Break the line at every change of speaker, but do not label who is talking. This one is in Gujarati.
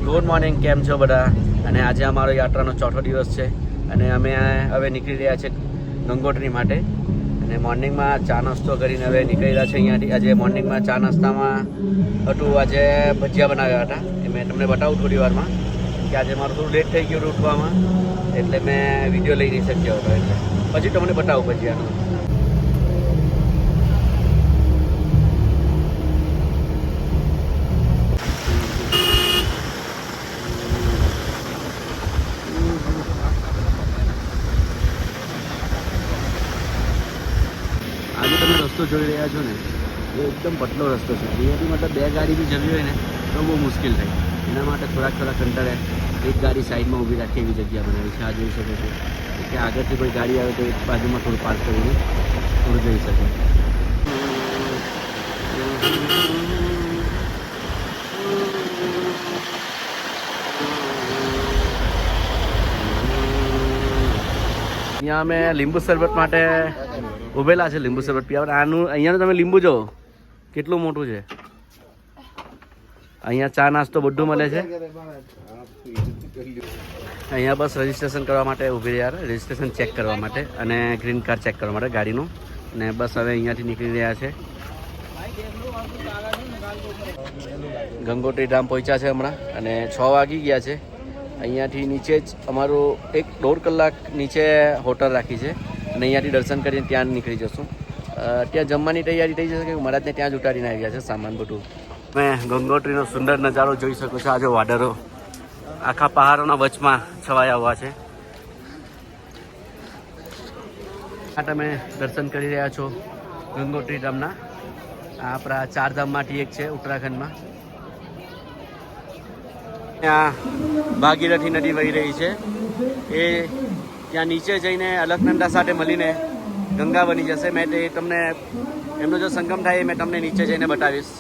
ગુડ મોર્નિંગ, કેમ છો બધા? અને આજે અમારો યાત્રાનો ચોથો દિવસ છે અને અમે હવે નીકળી રહ્યા છે ગંગોત્રી માટે. અને મોર્નિંગમાં ચા નાસ્તો કરીને હવે નીકળી રહ્યા છે અહીંયાથી. આજે મોર્નિંગમાં ચા નાસ્તામાં હતું આજે ભજીયા બનાવ્યા હતા, એ મેં તમને બતાવું થોડી વારમાં. કે આજે મારું થોડું લેટ થઈ ગયું હતું ઉઠવામાં, એટલે મેં વિડીયો લઈ નહીં શક્યો હતો. એટલે પછી તમને બતાવું ભજીયાનું. આજે તમે રસ્તો જોઈ રહ્યા છો ને, એ એકદમ પતલો રસ્તો છે. અહીંયાથી મતલબ બે ગાડી બી જવી હોય ને તો બહુ મુશ્કેલ થાય. એના માટે થોડાક અંતરે એક ગાડી સાઈડમાં ઊભી રાખી એવી જગ્યા બનાવી છે. આ જોઈ શકો છો કે આગળથી કોઈ ગાડી આવે તો એક બાજુમાં થોડું પાર્ક કરીને થોડું જઈ શકે. અહીંયા અમે લીંબુ શરબત માટે ઉભેલા છે. લીંબુ શરબત પીવા આનું અહીંયાનું તમે લીંબુ જો કેટલું મોટું છે. અહીંયા ચા નાસ્તો બધું મળે છે. અહીંયા બસ રજીસ્ટ્રેશન કરવા માટે ઊભી રહ્યા, રજીસ્ટ્રેશન ચેક કરવા માટે અને ગ્રીન કાર્ડ ચેક કરવા માટે ગાડીનું. ને બસ હવે અહીંયાથી નીકળી રહ્યા છે. ગંગોત્રી ધામ પહોંચ્યા છે હમણાં અને 6 વાગી ગયા છે. અહીંયાથી નીચે જ અમારું 1-1.5 કલાક નીચે હોટલ રાખી છે અને અહીંયાથી દર્શન કરીને ત્યાં નીકળી જશું. ત્યાં જમવાની તૈયારી થઈ જશે કે મહારાજને ત્યાં જ ઉતારીને આવી ગયા છે સામાન બધું. તમે ગંગોત્રીનો સુંદર નજારો જોઈ શકો છો. આજે વાદળો આખા પહાડોના વચમાં છવાયા હોવા છે. આ તમે દર્શન કરી રહ્યા છો ગંગોત્રી ધામના. આ આપણા 4 ધામમાંથી એક છે ઉત્તરાખંડમાં. ત્યાં ભાગીરથી નદી વહી રહી છે. એ ત્યાં નીચે જઈને અલકનંદા સાથે મળીને ગંગા બની જશે. મેં તે તમને એમનો જો સંગમ થાય એ મેં તમને નીચે જઈને બતાવીશ.